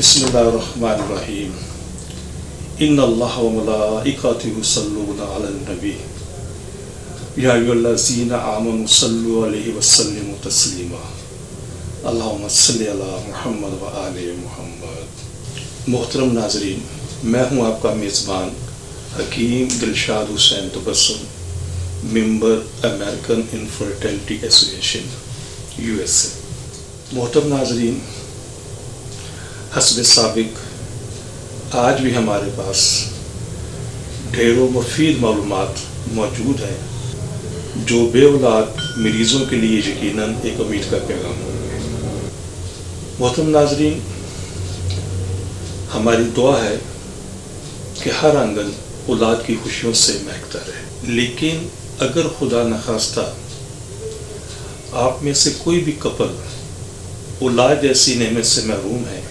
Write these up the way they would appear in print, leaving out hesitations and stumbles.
बिस्मिल्लाहिर्रहमानिर्रहीम। इन्नल्लाह व मलाइकतहु युसल्लूना अलन नबी या अय्युहल्लज़ीना आमनु सल्लु अलैहि व सल्लिमु तस्लीमा। अल्लाहुम्मा सल्लि अला मुहम्मद व आले मुहम्मद। मोहतरम नाज़रीन, मैं हूँ आपका मेज़बान Hakeem Dilshad Hussain Tabassum, member American infertility association USA। मोहतरम नाज़रीन, हस्ब साबिक आज भी हमारे पास ढेरों मुफीद मालूमात मौजूद हैं जो बेऔलाद मरीज़ों के लिए यकीनन एक उम्मीद का पैगाम होंगे। मोहतरम नाज़रीन, हमारी दुआ है कि हर आंगन औलाद की खुशियों से महकता रहे, लेकिन अगर खुदा न खास्ता आप में से कोई भी कपल औलाद जैसी नेमत से महरूम है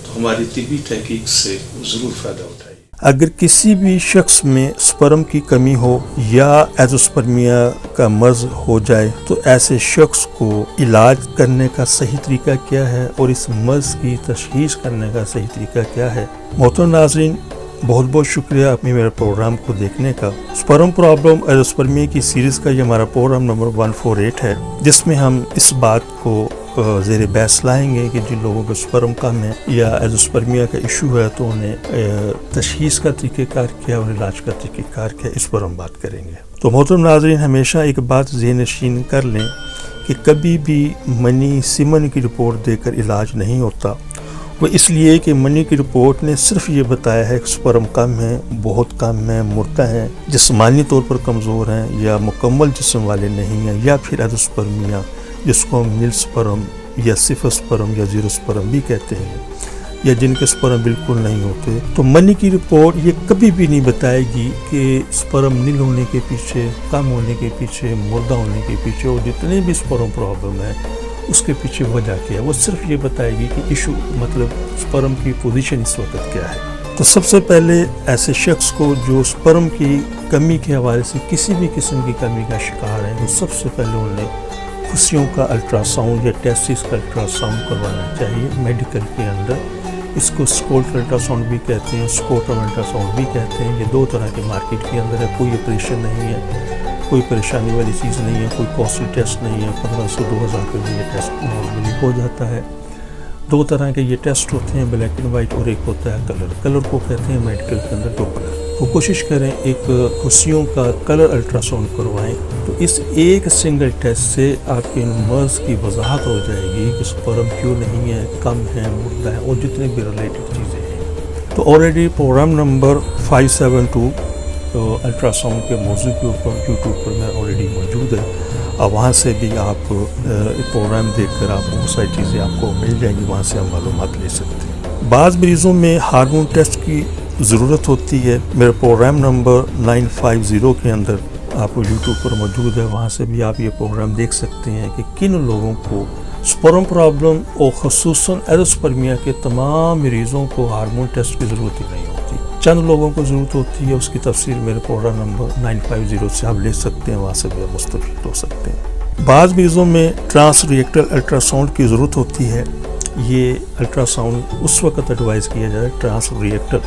तो हमारी तिबी तहकीक से ज़रूर फ़ायदा उठाइए। अगर किसी भी शख्स में स्पर्म की कमी हो या एज़ोस्पर्मिया का मर्ज़ हो जाए तो ऐसे शख्स को इलाज करने का सही तरीका क्या है और इस मर्ज़ की तशख़ीस करने का सही तरीका क्या है। मोहतरम नाज़रीन, बहुत बहुत शुक्रिया आपने मेरे प्रोग्राम को देखने का। स्पर्म प्रॉब्लम एज़ोस्पर्मिया की सीरीज़ का ये हमारा प्रोग्राम नंबर 148 है, जिसमें हम इस बात को ज़ेर बहस लाएंगे कि जिन लोगों को स्पर्म कम है या एज़ोस्पर्मिया का इशू है तो उन्हें तशख़ीस का तरीक़ेकार क्या और इलाज का तरीक़ेकार क्या, इस पर हम बात करेंगे। तो मोहतरम नाज़रीन, हमेशा एक बात ज़हन नशीन कर लें कि कभी भी मनी सीमन की रिपोर्ट देकर इलाज नहीं होता। वो इसलिए कि मनी की रिपोर्ट ने सिर्फ ये बताया है कि स्पर्म कम है, बहुत कम है, मुर्दा है, जिस्मानी तौर पर कमज़ोर हैं या मुकम्मल जिस्म वाले नहीं हैं, या फिर एज़ोस्पर्मिया जिसको हम नील स्पर्म या सिफर स्पर्म या ज़ीरो स्पर्म भी कहते हैं, या जिनके स्पर्म बिल्कुल नहीं होते। तो मनी की रिपोर्ट ये कभी भी नहीं बताएगी कि स्पर्म नील होने के पीछे, कम होने के पीछे, मुर्दा होने के पीछे और जितने भी स्पर्म प्रॉब्लम है उसके पीछे वजह क्या है। वो सिर्फ ये बताएगी कि इशू मतलब स्पर्म की पोजीशन इस वक्त क्या है। तो सबसे पहले ऐसे शख्स को जो स्पर्म की कमी के हवाले से किसी भी किस्म की कमी का शिकार है, तो सबसे पहले उन्हें खुशियों का अल्ट्रासाउंड या टेस्टिस का अल्ट्रासाउंड करवाना चाहिए मेडिकल के अंदर। इसको स्कोल्ट अल्ट्रासाउंड भी कहते हैं, स्कोटम अल्ट्रासाउंड भी कहते हैं। ये दो तरह के मार्केट के अंदर है, कोई ऑपरेशन नहीं है, कोई परेशानी वाली चीज़ नहीं है, कोई कॉस्टली टेस्ट नहीं है। 1500-2000 रुपये में ये टेस्ट नॉर्मली हो जाता है। दो तरह के ये टेस्ट होते हैं, ब्लैक एंड वाइट, और एक होता है कलर। कलर को कहते हैं मेडिकल के अंदर डॉपलर। तो कोशिश करें एक खुशियों का कलर अल्ट्रासाउंड करवाएं, तो इस एक सिंगल टेस्ट से आपके मर्ज़ की वजाहत हो जाएगी कि स्पर्म क्यों नहीं है, कम है, मुर्दा है और जितने भी रिलेटेड चीज़ें हैं। तो ऑलरेडी प्रोग्राम नंबर 572 तो अल्ट्रासाउंड के मौजू के ऊपर यूट्यूब पर मैं ऑलरेडी मौजूद है। अब वहाँ से भी आप प्रोग्राम देखकर आप बहुत सारी चीज़ें आपको मिल जाएंगी, वहाँ से हम मालूमात ले सकते हैं। बाज़ मरीज़ों में हार्मोन टेस्ट की ज़रूरत होती है। मेरे प्रोग्राम नंबर 950 के अंदर आप यूट्यूब पर मौजूद है, वहाँ से भी आप ये प्रोग्राम देख सकते हैं कि किन लोगों को स्पर्म प्रॉब्लम और ख़ुसूसन एज़ोस्पर्मिया के तमाम मरीज़ों को हार्मोन टेस्ट की ज़रूरत ही नहीं होती। चंद लोगों को ज़रूरत होती है, उसकी तफसील मेरे प्रोग्राम नंबर 950 से आप ले सकते हैं, वहाँ से भी आप मुस्तफ़ीद हो सकते हैं। बाज़ मरीज़ों में ट्रांस रिएक्टल अल्ट्रासाउंड की ज़रूरत होती है। ये अल्ट्रासाउंड उस वक्त एडवाइज़ किया जाए ट्रांस रिएक्टल।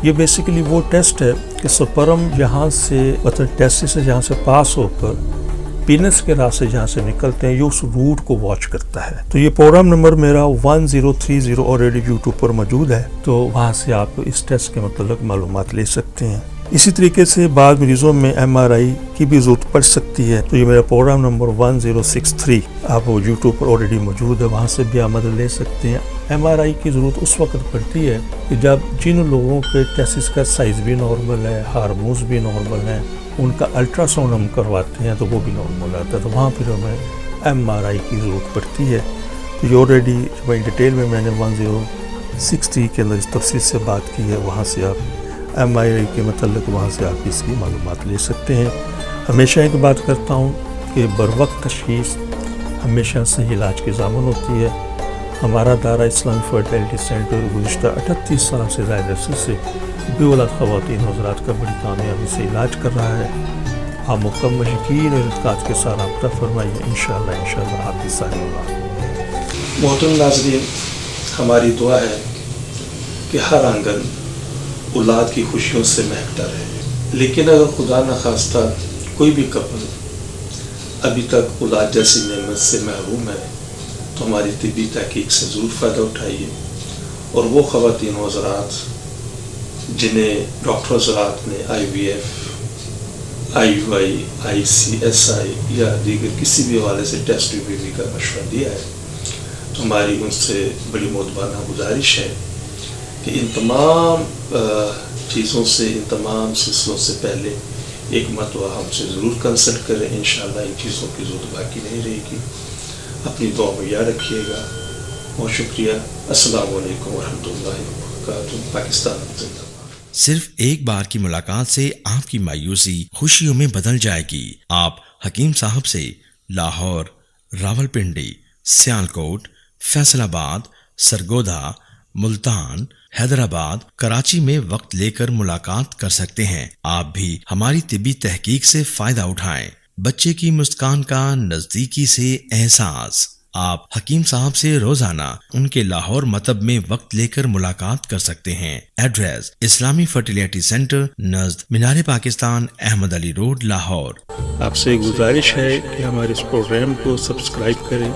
ये बेसिकली वो टेस्ट है कि स्पर्म यहाँ से मतलब टेस्टिस से जहाँ से पास होकर पीनस के रास्ते जहाँ से निकलते हैं, ये उस रूट को वॉच करता है। तो ये प्रोग्राम नंबर मेरा 1030 ऑलरेडी यूट्यूब पर मौजूद है, तो वहाँ से आप इस टेस्ट के मतलब मालूमात ले सकते हैं। इसी तरीके से बाद मरीज़ों में MRI की भी ज़रूरत पड़ सकती है, तो ये मेरा प्रोग्राम नंबर 1063 आप यूट्यूब पर ऑलरेडी मौजूद है, वहाँ से भी आप मदद ले सकते हैं। MRI की ज़रूरत उस वक्त पड़ती है कि जब जिन लोगों के टेस्टिस का साइज़ भी नॉर्मल है, हार्मोन्स भी नॉर्मल हैं, उनका अल्ट्रासाउंड हम करवाते हैं तो वो भी नॉर्मल आता है, तो वहाँ फिर हमें MRI की ज़रूरत पड़ती है। तो ये ऑलरेडी डिटेल में मैंने 1060 के अंदर इस तफसील से बात की है, वहाँ से आप MRI के मतलब वहाँ से आप इसकी मालूमात ले सकते हैं। हमेशा एक बात करता हूँ कि बरवक्त तशख़ीस हमेशा सही इलाज की ज़ामन होती है। हमारा दारा इस्लामी फर्टिलिटी सेंटर गुज़िश्ता 38 साल से ज़ायद अरसे से बेऔलाद ख़वातीन हज़रात का बड़ी कामयाबी से इलाज कर रहा है। आप मुकम्मल यकीन और इत्क़ाद के साथ रब्ता फरमाइए, इंशाअल्लाह आपकी सारी औलाद। मोहतरम नाज़रीन, हमारी दुआ है کہ ہر آنگن اولاد کی خوشیوں سے مہکتا رہے. لیکن اگر خدا نخواستہ کوئی بھی کپل ابھی تک اولاد جیسی نعمت سے محروم ہے تو ہماری طبی تحقیق سے ضرور فائدہ اٹھائیے. اور وہ خواتین و حضرات جنہیں ڈاکٹر حضرات نے IVF, IUI, ICSI یا دیگر کسی بھی حوالے سے ٹیسٹ بیبی کا مشورہ دیا ہے تو ہماری ان سے بڑی معتبرانہ گزارش ہے کہ ان تمام چیزوں سے, ان تمام سلسلوں سے پہلے ایک مرتبہ ہم سے ضرور کنسلٹ کریں. انشاءاللہ ان چیزوں کی ضرورت باقی نہیں رہے گی. اپنی دعا میں یاد رکھیے گا. بہت شکریہ. السلام علیکم ورحمۃ اللہ وبرکاتہ. پاکستان زندہ باد. صرف ایک بار کی ملاقات سے آپ کی مایوسی خوشیوں میں بدل جائے گی. آپ حکیم صاحب سے لاہور, راولپنڈی, سیالکوٹ, فیصل آباد, سرگودا, ملتان, حیدرآباد, کراچی میں وقت لے کر ملاقات کر سکتے ہیں. آپ بھی ہماری طبی تحقیق سے فائدہ اٹھائیں. بچے کی مسکان کا نزدیکی سے احساس. آپ حکیم صاحب سے روزانہ ان کے لاہور مطب میں وقت لے کر ملاقات کر سکتے ہیں. ایڈریس اسلامی فرٹیلیٹی سینٹر نزد مینار پاکستان, احمد علی روڈ, لاہور. آپ سے گزارش ہے کہ ہمارے اس پروگرام کو سبسکرائب کریں,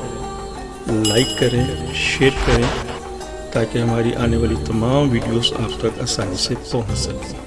لائک کریں, شیئر کریں تاکہ ہماری آنے والی تمام ویڈیوز آپ تک آسانی سے پہنچ سکیں.